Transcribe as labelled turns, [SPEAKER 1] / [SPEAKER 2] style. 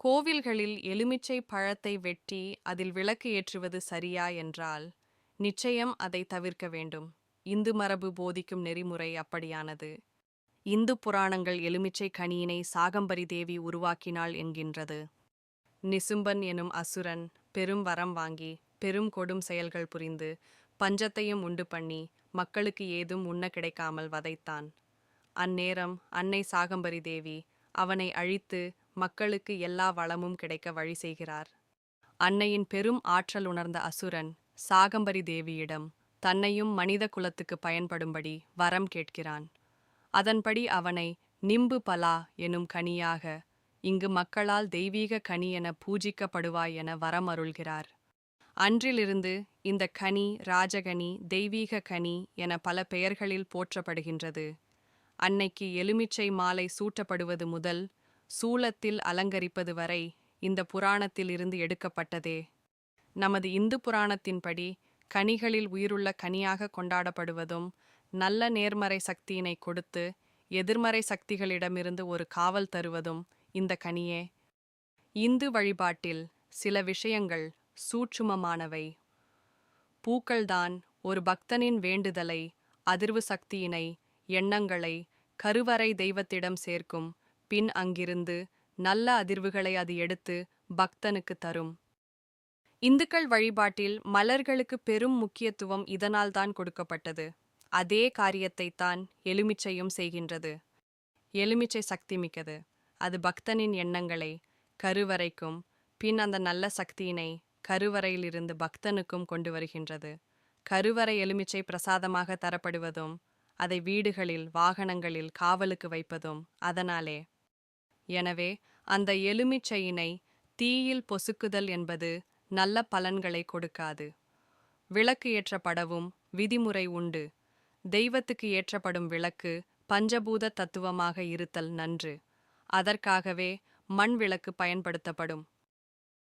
[SPEAKER 1] கோவில்களில் எலுமிச்சை பழத்தை வெட்டி அதில் விளக்கு ஏற்றுவது சரியா என்றால் நிச்சயம் அதை தவிர்க்க வேண்டும். இந்து மரபு போதிக்கும் நெறிமுறை அப்படியானது. இந்து புராணங்கள் எலுமிச்சை கனியினை சாகம்பரி தேவி உருவாக்கினாள் என்கின்றது. நிசும்பன் எனும் அசுரன் பெரும் வரம் வாங்கி பெரும் கொடும் செயல்கள் புரிந்து பஞ்சத்தையும் உண்டு பண்ணி மக்களுக்கு ஏதும் உண்ண கிடைக்காமல் வதைத்தான். அந்நேரம் அன்னை சாகம்பரி தேவி அவனை அழித்து மக்களுக்கு எல்லா வளமும் கிடைக்க வழி செய்கிறார். அன்னையின் பெரும் ஆற்றல் உணர்ந்த அசுரன் சாகம்பரி தேவியிடம் தன்னையும் மனித குலத்துக்கு பயன்படும்படி வரம் கேட்கிறான். அதன்படி அவனை நிம்பு பலா எனும் கனியாக இங்கு மக்களால் தெய்வீக கனி என பூஜிக்கப்படுவாய் என வரம் அருள்கிறார். அன்றிலிருந்து இந்த கனி ராஜகனி தெய்வீக கனி என பல பெயர்களில் போற்றப்படுகின்றது. அன்னைக்கு எலுமிச்சை மாலை சூட்டப்படுவது முதல் சூலத்தில் அலங்கரிப்பது வரை இந்த புராணத்தில் இருந்து எடுக்கப்பட்டதே. நமது இந்து புராணத்தின்படி கனிகளில் உயிருள்ள கனியாக கொண்டாடப்படுவதும் நல்ல நேர்மறை சக்தியினை கொடுத்து எதிர்மறை சக்திகளிடமிருந்து ஒரு காவல் தருவதும் இந்த கனியே. இந்து வழிபாட்டில் சில விஷயங்கள் சூட்சுமமானவை. பூக்கள்தான் ஒரு பக்தனின் வேண்டுதலை, அதிர்வு சக்தியினை, எண்ணங்களை கருவறை தெய்வத்திடம் சேர்க்கும். பின் அங்கிருந்து நல்ல அதிர்வுகளை அது எடுத்து பக்தனுக்கு தரும். இந்துக்கள் வழிபாட்டில் மலர்களுக்கு பெரும் முக்கியத்துவம் இதனால்தான் கொடுக்கப்பட்டது. அதே காரியத்தைத்தான் எலுமிச்சையும் செய்கின்றது. எலுமிச்சை சக்தி மிக்கது. அது பக்தனின் எண்ணங்களை கருவறைக்கும் பின் அந்த நல்ல சக்தியினை கருவறையிலிருந்து பக்தனுக்கும் கொண்டு வருகின்றது. கருவறை எலுமிச்சை பிரசாதமாக தரப்படுவதும் அதை வீடுகளில் வாகனங்களில் காவலுக்கு வைப்பதும் அதனாலே. எனவே அந்த எலுமிச்சையினை தீயில் பொசுக்குதல் என்பது நல்ல பலன்களை கொடுக்காது. விளக்கு ஏற்றப்படவும் விதிமுறை உண்டு. தெய்வத்துக்கு ஏற்றப்படும் விளக்கு பஞ்சபூத தத்துவமாக இருத்தல் நன்று. அதற்காகவே மண் விளக்கு பயன்படுத்தப்படும்.